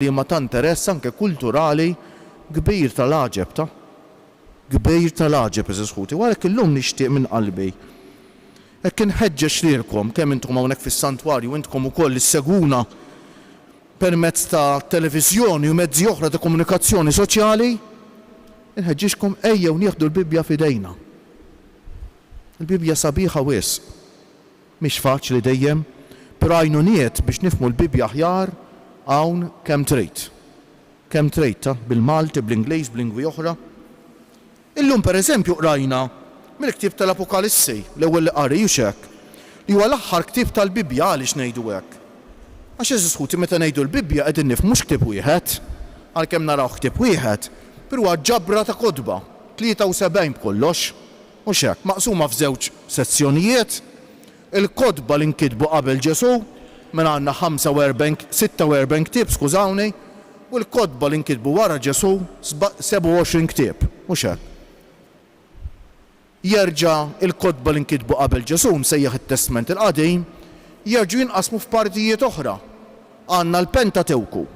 li ma ta' interess anke kulturali kbir tal-għaġeb ta' kbir tal-għaġeb eżisħuti. Għalhekk illum nixtieq minn qalbi. Hekk inħeġġeġ lilkom kemm intom hawnhekk fis-santwarju intkom ukoll isseguna permezz ta' televiżjoni u mezzi oħra ta' komunikazzjoni soċjali, inħeġġixkom ejjew nieħdu l-Bibja f'idejna. Il-Bibja sabiħa wisq. Mhix faċli dejjem, però għajnuniet biex nifhmu l-Bibja aħjar hawn kemm trid. Kemm trid ta' bil-Malti, bl-Ingliż, b'lingwi oħra. Illum pereżempju qrajna mill-ktieb tal-Apokalissi, l-ewwel li qari hekk, li huwa l-aħħar ktieb tal-Bibja għaliex ngħidu hekk. Għax eżisħuti meta ngħidu l-Bibja qegħdin nifhmu mhux ktieb wieħed, għalkemm naraw ktieb wieħed, però huwa ġabra ta' kotba, 73 b'kollox, mhux hekk, maqsuma f'żewġ sezzjonijiet. Il-kotba li nkitbu qabel Ġesu minn għandna 46 ktieb, skużawni, u l-kotba li nkitbu wara Ġesu 27 ktieb, mhux hekk. Jerġa' il-kotba li nkitbu qabel Ġesu msejjaħ it-Testament il-Qadim jerġgħu jinqasmu f'partijiet oħra. Għandna l-Pentatewku,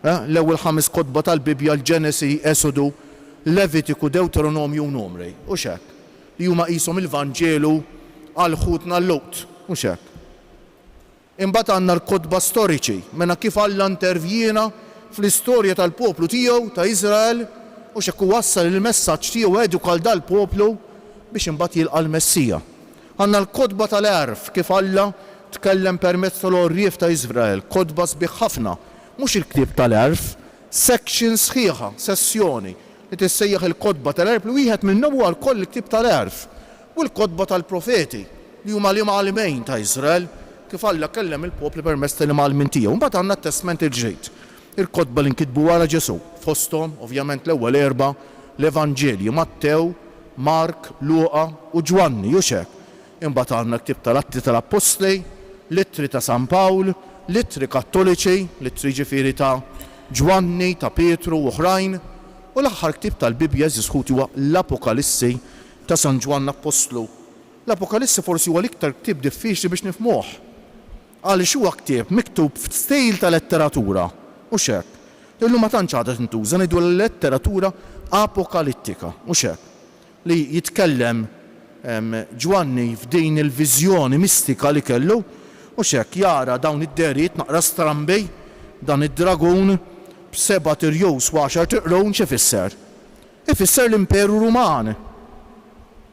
l-ewwel 5 kotba tal-Bibja l-Ġenesi, Esodu, Levitiku, Deuteronomju u Numri, u hekk, li huma qishom il-Vanġelu għal ħutna l-Lut, mhux hekk. Imbagħad għandna l-kotba storiċi, mena kif Alla intervjena fl-istorja tal-poplu tiegħu ta' Iżrael u hekk wassal il-messaġġ tiegħu edukal dal-poplu biex imbagħad jilqa' l-Messija. Għandna l-kotba tal-Għarf kif Alla tkellem permezz tal-Orrief ta' Iżrael, kotba sbieħ ħafna, mhux il-ktieb tal-Għarf, section sħiħa, sessjoni li tissejjaħ il-kotba tal-Għarf li wieħed minnhom huwa l-koll il-ktieb tal-Għarf. U l-kotba tal-profeti li huma l-imgħalmin ta' Iżrael kif Alla kellem il-poplu permezz tal-imgħalmin tiegħu. Mbagħad għandna t-Testament il-ġdid. Il-kotba li nkitbu wara Ġesu, fosthom ovvjament l-ewwel 4 l-Evanġelji Mattew, Mark, Luqa u Ġwanni, u hekk. Imbagħad għandna ktieb tal-Atti tal-Apostli, littri ta' San Pawl, littri Kattoliċi, littri ġifieri ta' Ġwanni, ta' Pietru u oħrajn, u l-aħħar ktieb tal-Bibja eżisħuti huwa l-Apokalissi ta' San Ġwann Apostlu. L-Apokalissi forsi huwa l-iktar ktieb diffiċli biex nifhmuh. Għaliex huwa ktieb miktub f'stil ta' letteratura, u hekk. Illum ma tantx għadha tintuża ngħidu l-letteratura apokalittika, u hekk. Li jitkellem Ġwanni f'din il-viżjoni mistika li kellu, u hekk jara dawn id-derijiet naqra strambi, dan id-dragun b'7 tirjus u 10 tiqrun x'ifisser? Ifisser l-Imperu Ruman.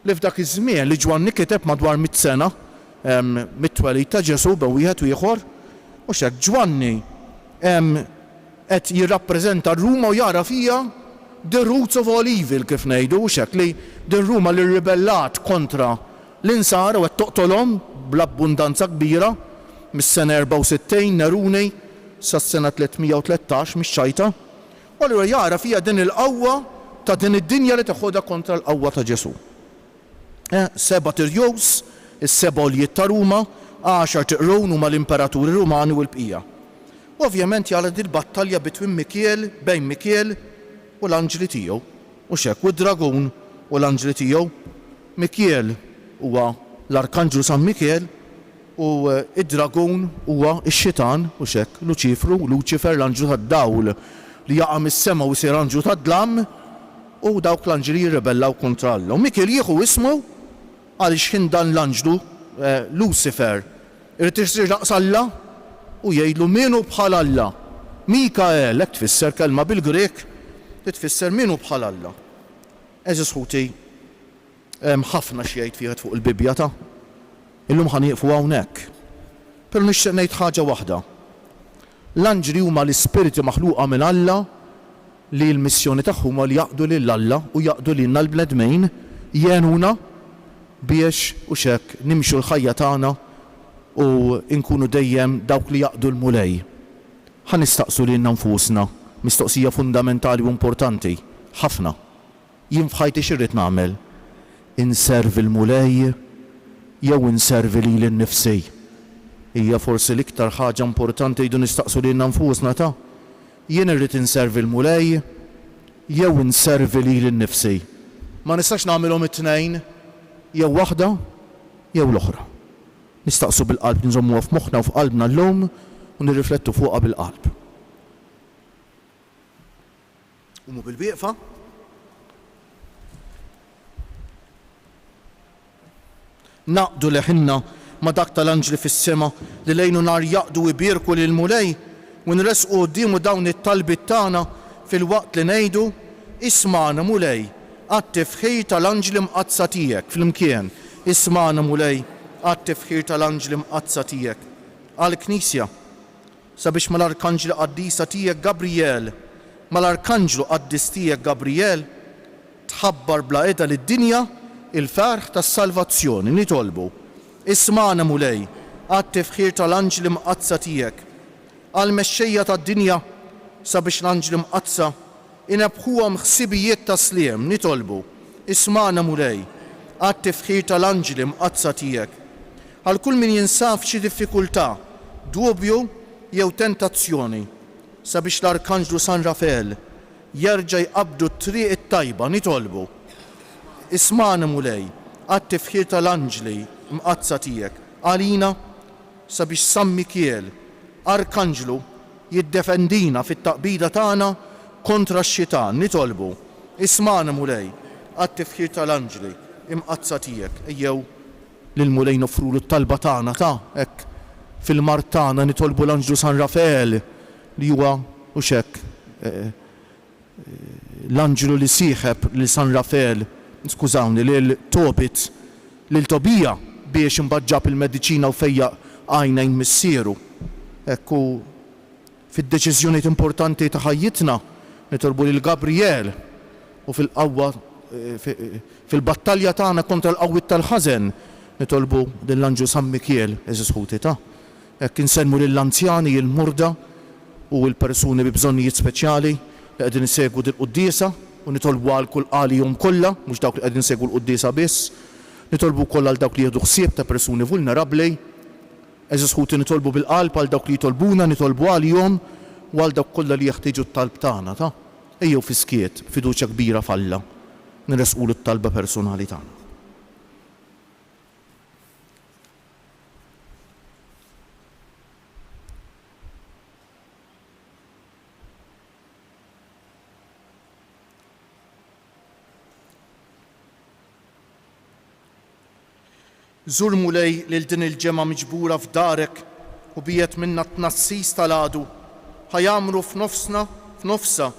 Li f'dak iż-żmien li Ġwanni kiteb madwar 100 sena mit-twelid ta' Ġesu bejn wieħed u ieħor, u hekk Ġwanni qed jirrappreżenta r-Ruma u jara fiha the roots of all evil kif ngħidu, u hekk li din Ruma li ribellat kontra l-insar u qed toqtolhom bl-abbundanza kbira mis-sena 64 Neruni sas-sena 313 mix-xajta. U allura jara fiha din il-qawwa ta' din id-dinja li taħodha kontra l-qawwa ta' Ġesu. 7 tirjus, is-7 oljiet ta' Ruma, 10 tiqrun huma l-imperaturi Rumani u l-bqija. Ovvjament jara din battalja bejn Mikiel u l-anġli tiegħu, u hekk u d-dragun u l-anġli tiegħu. Mikiel huwa l-Arkanġlu San Mikiel u id-dragun huwa x-Xitan, u hekk Luċifer l-anġlu tad-dawl li jaqa' mis-sema u jsir anġlu tad-dlam, u dawk l-anġli jirribellaw kontra Alla. U Mikiel jieħu ismu għaliex kien dan l-anġlu Lucifer irid isir daqs Alla u jgħidlu mienu bħal Alla. Mikael hekk tfisser kelma bil-Grek tfisser mienu bħal Alla. Eżisħuti ħafna xi jgħid fiha fuq il-Bibja ta' illum ħanieqfu hawnhekk. Però nixtieq ngħid ħaġa waħda. L-anġli huma l-ispiriti maħluqa minn Alla li l-missjoni tagħhom li jaqdu lil Alla u jaqdu lilna l-bnedmejn jgħinuna biex u hekk nimxu l-ħajja tagħna u nkunu dejjem dawk li jaqdu l-mulej. Ħanistaqsu lilna nfusna mistoqsija fundamentali u importanti ħafna. Jien f'ħajti x'irrid nagħmel? Inservi l-mulej jew inservi lili nnifsi? Hija forsi l-iktar ħaġa importanti jdu nistaqsu lilna nfusna ta' jien irrid inservi l-mulej jew inservi lili nnifsi. Ma nistax nagħmilhom it-tnejn jew waħda jew l-oħra. Nistaqsu bil-qalb nżommuha f'moħħna u f'qalbna llum u nirriflettu fuqha bil-qalb. Qumu bil-wieqfa. Naqdu leħinna ma dak tal-anġli fis-sema li lejnu nar jaqdu ibirku lil mulej u nresqu qudiemu dawn it-talbit tagħna fil-waqt li ngħidu isma'na mulej għat-tifħir tal-anġli mqazza tiegħek flimkien. Isma'na mulej għat-tifħir tal-anġli mqazza tiegħek. Għall-Knisja sabiex mal-Arkanġlu qaddisa tiegħek Gabriel, mal-Arkanġlu qaddis tiegħek Gabriel tħabbar bla qiegħda lid-dinja il-ferħ tas-salvazzjoni nitolbu. Isma'na mulej għat-tifħir tal-anġli mqazza tiegħek. Għall-mexxejja tad-dinja sabiex l-anġli mqazza inebħuhom ħsibijiet ta' sliem nitolbu. Isma'na mulej għat-tifħir tal-anġli mqazza tiegħek. Għal kull min jinsab f'xi diffikultà, dubju jew tentazzjoni sabiex l-Arkanġlu San Rafael jerġa' jqabdu t-triq it-tajba nitolbu. Isma'na mulej għat-tifħir tal-anġli mqazza tiegħek. Għalina sabiex San Mikiel Arkanġlu jiddefendina fit-taqbida tagħna kontra x-xitan nitolbu. Isma'na mulej għat-tifħir tal-anġli imqazza tiegħek. Ejjew lil mulej nofrulu t-talba tagħna hekk fil-mart tagħna nitolbu l-Anġlu San Rafael li huwa u xekk l-anġlu li sieħeb lil San Rafael, skużawni, lil Tobit, lil Tobija biex imbaġġab il-mediċina u fejjaq għajnejn missieru. Ekku fid-deċiżjonijiet importanti ta' ħajjitna nitolbu lil Gabriel u fil-qawwa fil-battalja tagħna kontra l-qawwiet tal-ħażen nitolbu lill-Anġlu San Mikiel eżis ħuti ta'. Hekk insemmu lill-anzjani, il-murda u l-persuni bi bżonnijiet speċjali li qegħdin isegwu dil-quddiesa u nitolbu għal kull qalihom kollha, mhux dawk li qegħdin isegwu l-quddiesa biss. Nitolbu wkoll għal dawk li jieħdu ħsieb ta' persuni vulnerabbli. Eżis ħuti nitolbu bil-qalb għal dawk li jitolbuna, nitolbu għalihom u għal dawk kollha li jeħtieġu t-talb tagħna ta'. Ejjew fiskiet, fiduċja kbira f'Alla nirresqulu t-talba personali tagħna. Żur mulej lil din il-ġemgħa miġbura f'darek u biet minna t-tnassis tal-għadu ħajamru f'nofsa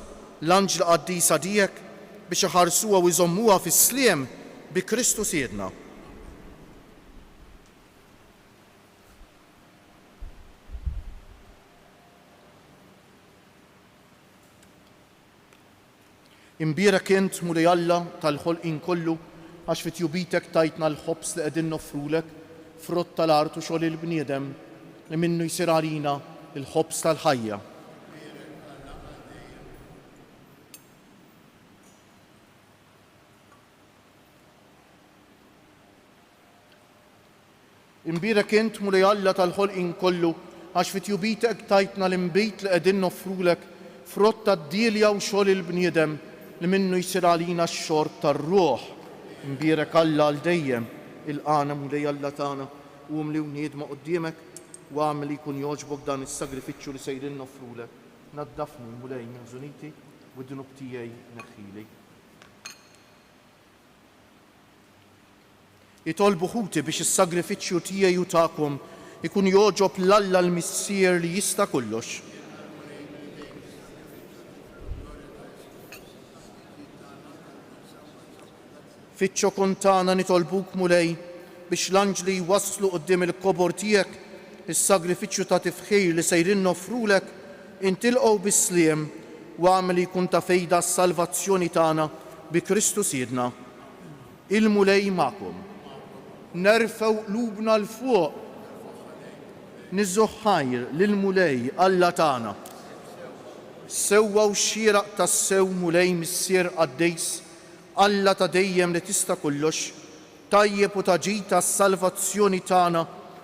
l-anġla qaddisa tiegħek biex iħarsuha u jżommuha fis-sliem bi Kristu Siedna. Imbierek int mulej Alla tal-ħolqien kollu għax fit-jubitek tajtna l-ħobs li qegħdin noffrulek frott tal-art u xogħol il-bniedem li minnu jsir għalina il-ħobs tal-ħajja. Imbierek int mulej Alla tal-ħolqien kollu għax fit-jubitek tajtna l-imbit li qegħdin noffrulek frott tad-dilja u xogħol il-bniedem li minnu jsir għalina x-xorb tar-ruħ. Imbierek Alla għal dejjem il-qana mulej Alla tagħna u li wniedma quddiemek u għamel li jkun jogħġbok dan is-sagrifiċċju li sejrin noffrulek. Naddafni mulej minn żuniti u d-dunub tiegħi neħħili. Jitolbu ħuti biex is-sagrifiċċju tiegħi u tagħkom ikun jogħġob l-Alla l-Missier li jista' kollox. Fiċ-ċokon tagħna nitolbuk mulej biex l-anġli jwasslu quddiem il-kobor tiegħek is-sagrifiċċju ta' tifħir li sejrin noffrulek intilqgħu bis-sliem u għamel jkun ta' fejda s-salvazzjoni tagħna bi Kristu Siedna. Il-mulej magħkom. Nerfgħu qlubna l fuq. Niżżu ħajr lill-mulej Alla tagħna. Sewwa u xieraq tas-sew mulej missier qaddejs Alla ta' dejjem li tista' kollox, tajjeb u taġita s-salvazzjoni tagħna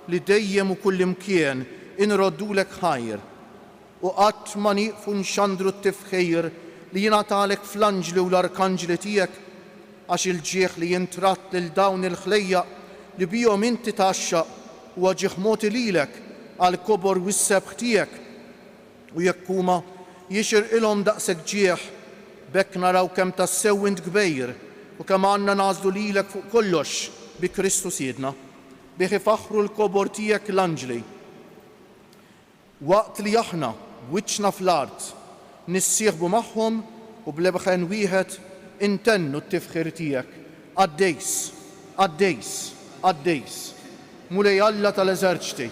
li dejjem u kullimkien inroddulek ħajr u qatt ma nieqfu nxandru t-tifħir li jingħatalek fl-anġli u l-arkanġli tiegħek għax il-ġieħ li jintratt lil dawn il-ħlejjaq li bihom inti taxxaq huwa ġieħ mogħti lilek għall-kobor u s-sebħ tiegħek u jekk huma jixirqilhom daqshekk ġieħ bekk naraw kemm tassew int kbejr u kemm għandna nażlu lilek fuq kollox bi Kristu Siedna, bih ifaħħru l-kobor tiegħek l-anġli. Waqt li aħna wiċċna fl-art nissieħbu magħhom u bl-ebħen wieħed intennu t-tifħir tiegħek. Għaddejs, għaddejs, għaddejs. Mulej Alla tal-eżerċti,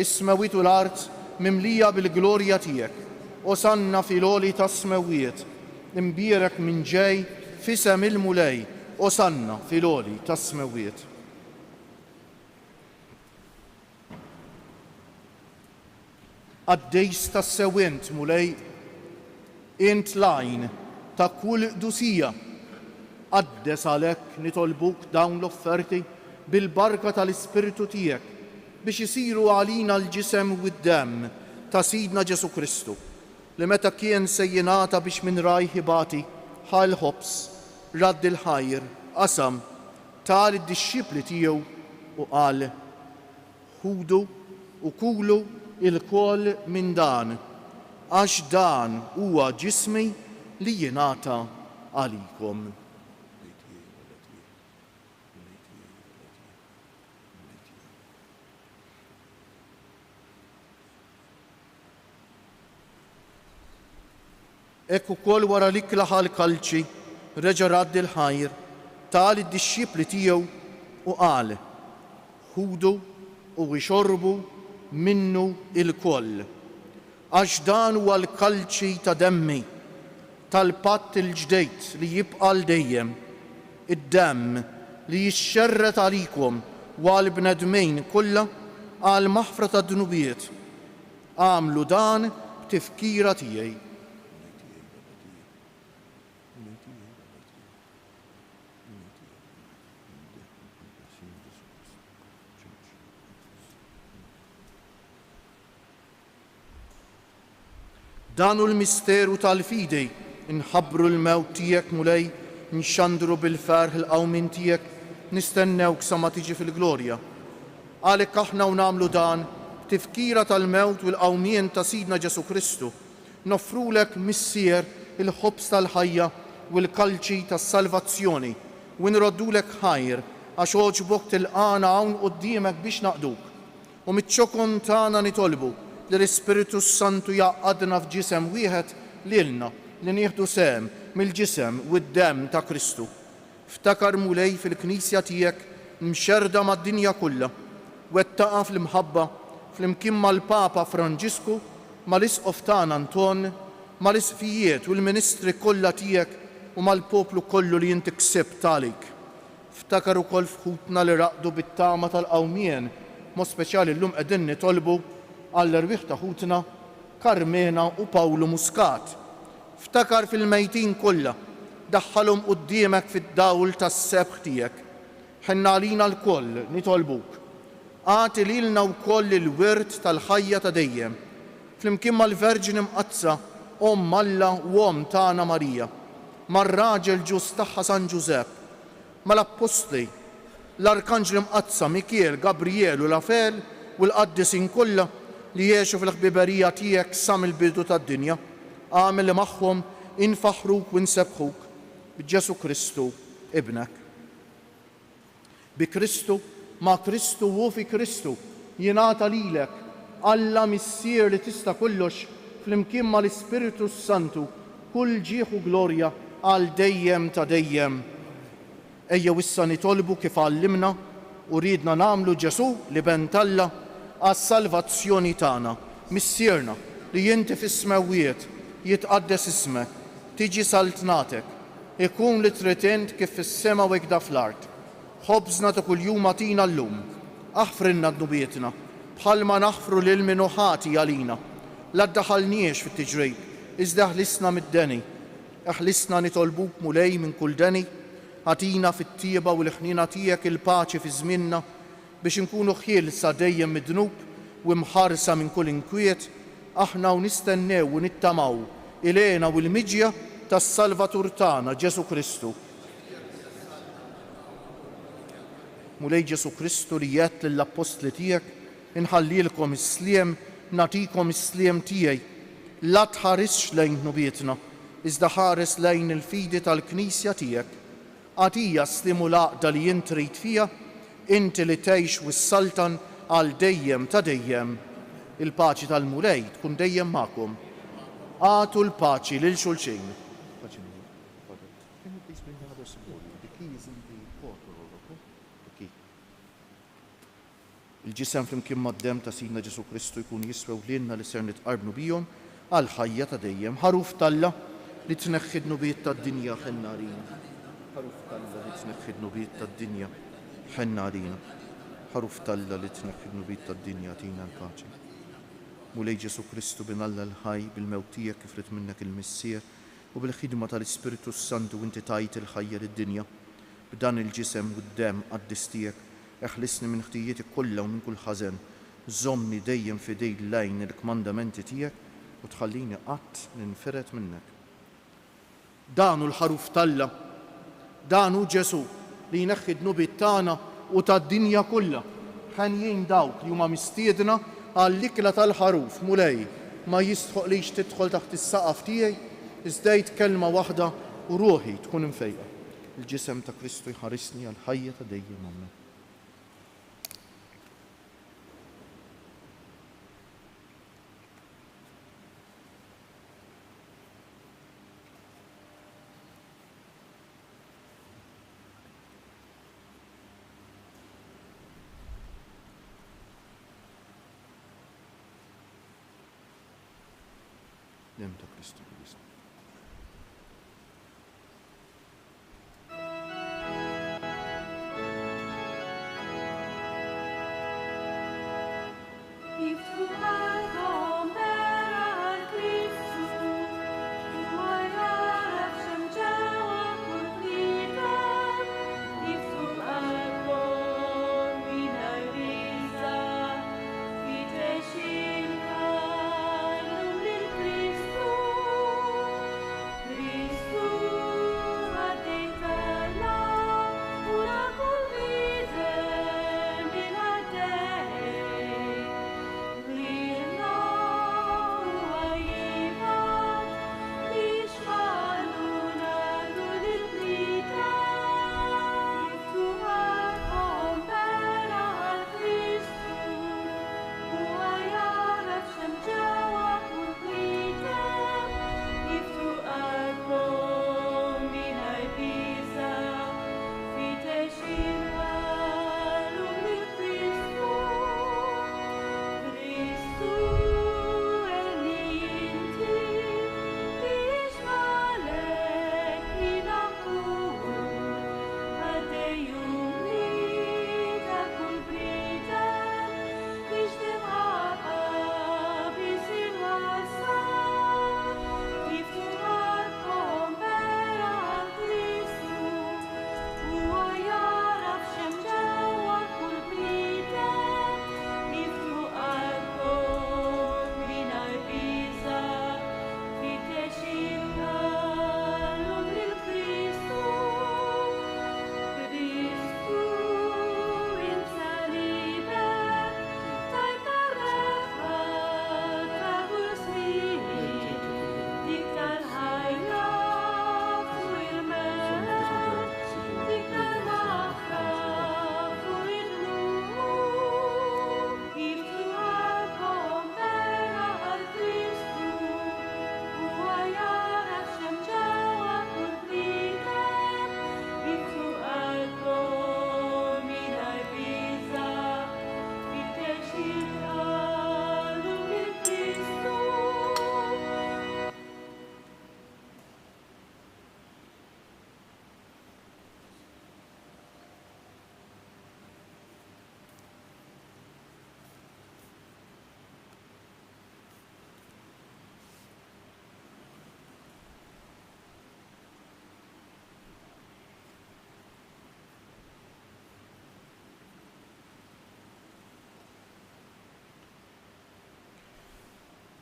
is-smewiet u l-art mimlija bil-glorja tiegħek. Osanna fil-oli tas-smewiet, imbierek minn ġej fisem il-mulej. Osanna fil-oli tas-smewiet. Għaddejs tas-sewint mulej int lajn ta' kull qdusija. Għaddes għalhekk nitolbuk dawn l-offerti bil-barka tal-Ispiritu tiegħek biex isiru għalina l-ġisem u d-demm ta' Sidna Ġesu Kristu, li meta kien se jingħata biex minn raj ħibati ħal ħobs radd il-ħajr qasam tal id-dixxipli tiegħu u qal: ħudu u kulu il-koll minn dan, għax dan huwa ġismi li jingħata għalikom. Ekk ukoll wara li klaħa l-kalċi reġa' radd il-ħajr tal id-dixxipli tiegħu u qal: ħudu u ixorbu minnu il-koll, għax dan huwa l-kalċi ta' demmi tal-patt il-ġdejt li jibqa' l-dejjem, id-demm li jixxerret għalikom u għall-bnedmejn kollha għal maħfra ta' dnubiet. Għamlu dan b'tifkira tiegħi. Danu l-misteru tal-fidej, inħabbru l-mewt tiegħek mulej, nxandru bil-ferħ il-qawmin tiegħek, nistennewk sa ma tiġi fil-glorja. Għalhekk aħna u nagħmlu dan tifkira tal-mewt u l-qawmien ta' Sidna Ġesu Kristu, noffrulek missier il-ħobs tal-ħajja u l-kalċi tas-salvazzjoni u nroddulek ħajr għax oġbok tilqana hawn quddiemek biex naqduk. U mit-ċokon tagħna nitolbu li l-Ispiritu Santu jaqadna f'ġisem wieħed lilna li nieħdu sehem mill-ġisem u d-demm ta' Kristu. Ftakar mulej fil-Knisja tiegħek mxerda mad-dinja kollha, wettaqa fl-imħabba flimkien mal-Papa Franġisku, mal-Isqof tagħna Anton, mal-Isfijiet u l-Ministri kollha tiegħek u mal-poplu kollu li inti ksibt għalik. Ftakar ukoll fħutna li raqdu bit-tama tal-qawmien, mod speċjali llum qegħdin nitolbu għall-irwieħ ta' ħutna Karmena u Pawlu Muscat. Ftakar fil-mejtin kollha, daħħalhom quddiemek fid-dawl tas-sebħ tiegħek. Ħenna għalina l-koll nitolbuk. Għati lilna wkoll il-wirt tal-ħajja ta' dejjem, flimkien mal-Verġini Mqazza, Omm Alla u Omm tagħna Marija, mar-raġel ġust tagħha San Ġusepp, mal-Apostli, l-Arkanġli Mqazza Mikiel, Gabriel u Rafel u l-qaddisin kollha li jgħixu fil-ħbiberija tiegħek sa mill-bidu tad-dinja. Għamel li magħhom infaħruk u nsebħuk b'Ġesu Kristu ibnek. Bi Kristu, ma' Kristu u fi Kristu jingħata lilek Alla missier li tista' kollox flimkien mal-Ispiritu Santu kull ġieħ u glorja għal dejjem ta' dejjem. Ejjew issa nitolbu kif għallimna u ridna nagħmlu Ġesu li bentalla għas-salvazzjoni tagħna, missierna li inti fis-smewiet jitqaddes ismek, tiġi saltnatek, ikun li trid int kif fis-sema u hekk fl-art. Ħobżna ta' kuljum agħtina llum, aħfrinna dnubietna bħalma naħfru lil min ħati għalina. La ddaħħalniex fit-tiġrib, iżda ħlisna mid-deni. Aħlisna nitolbuk mulej minn kull deni, ħatina fit-tieba u l-ħnina tiegħek il-paċi fi żmienna biex inkunu ħielsa dejjem mid-dnub u mħarsa minn kull inkwiet, aħna u nistennew u nittamaw ilena u l-miġja tas-Salvatur tagħna Ġesu Kristu. Mulej Ġesu Kristu li jgħid lill-Apostli tiegħek, inħallilkom is-sliem, nagħtikom is-sliem tiegħi, la tħarisx lejn dnubietna, iżda ħares lejn il-fidi tal-Knisja tiegħek. Għatija stimulaqda li jint trid fija, inti li tgħix wis-saltan għal dejjem ta' dejjem. Il-paċi tal-Mulej tkun dejjem magħkom. Għatu l-paċi lil xulxin. Il-ġisem flimkien mad-dem ta' Sidna Ġesu Kristu jkun jiswew lilna li ser nitqarbnu bihom għal ħajja ta' dejjem. Ħaruf Talla li tneħħid nubiet tad-dinja ħenna għalina. Ħaruf Talla li tneħħid nubiet tad-dinja ħenna għalina. Ħaruf Talla li tneħħid nubiet tad-dinja tina l-paċi. Mulej Ġesu Kristu bin Alla l-ħaj bil-mewt tiegħek kif rid minnek il-missier u bil-ħidma tal-Ispiritu Santu inti tajt il-ħajja lid-dinja b'dan il-ġisem u d-dem qaddis tiegħek. Eħlisni minn ħtijieti kollha u minn kull ħażen. Żommni dejjem fidej lejn il-kmandamenti tiegħek u tħallini qatt ninferet minnek. Danu l-ħaruf Talla, danu Ġesu li jneħħi d-nubiet tagħna u tad-dinja kollha. Ħenjin dawk li huma mistiedna għall-ikla tal-ħaruf Mulej ma jistħoqlix tidħol taħt is-saqaf tiegħi iżdejt kelma waħda u ruħi tkun imfejqa. Il-ġisem ta' Kristu jħarisni għal ħajja ta' dejjem Amen. Dem ta' Kristu Kristu.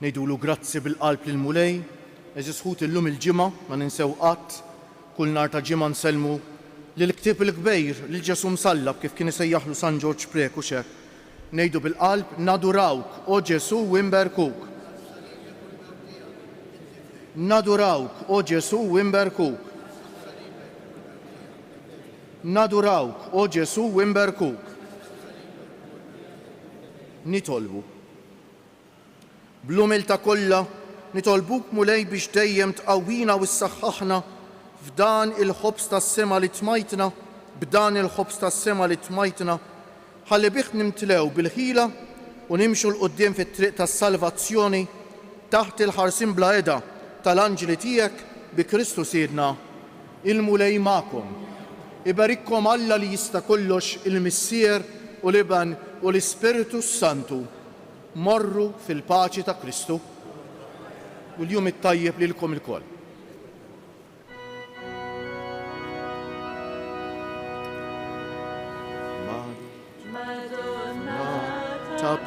Nejdulu grazzi bil-qalb lil Mulej, eżisħut illum il-ġimgħa ma ninsew qatt, kull nhar ta' ġimgħa nsellmu lill-ktieb il-kbejr lil Ġesu msallab kif kien isejjaħlu San George Preku xek. Nejdu bil-qalb nadurawk o Ġesu u imberkuk. Nadurawk, o Ġesu, wimberkuk. Nadurawk, o Ġesu, wimberkuk. Nitolbu. Bl-umilta kollha nitolbuk mulej biex dejjem tqawwina u ssaħħaħna f'dan il-ħobs tas-sema li tmajtna, b'dan il-ħobs tas-sema li tmajtna, ħalli bih nimtlew bil-ħila u nimxu l-qudiem fit-triq tas-salvazzjoni taħt il-ħarsin bla eda tal-anġli tiegħek bi Kristu Siedna. Il-mulej magħkom. Ibarikkom Alla li jista' kollox, il-Missier u l-Iban u l-Ispiritu Santu. Morru fil-paċi ta' Kristu. U l-jum it-tajjeb lilkom il-koll. Madonna ta'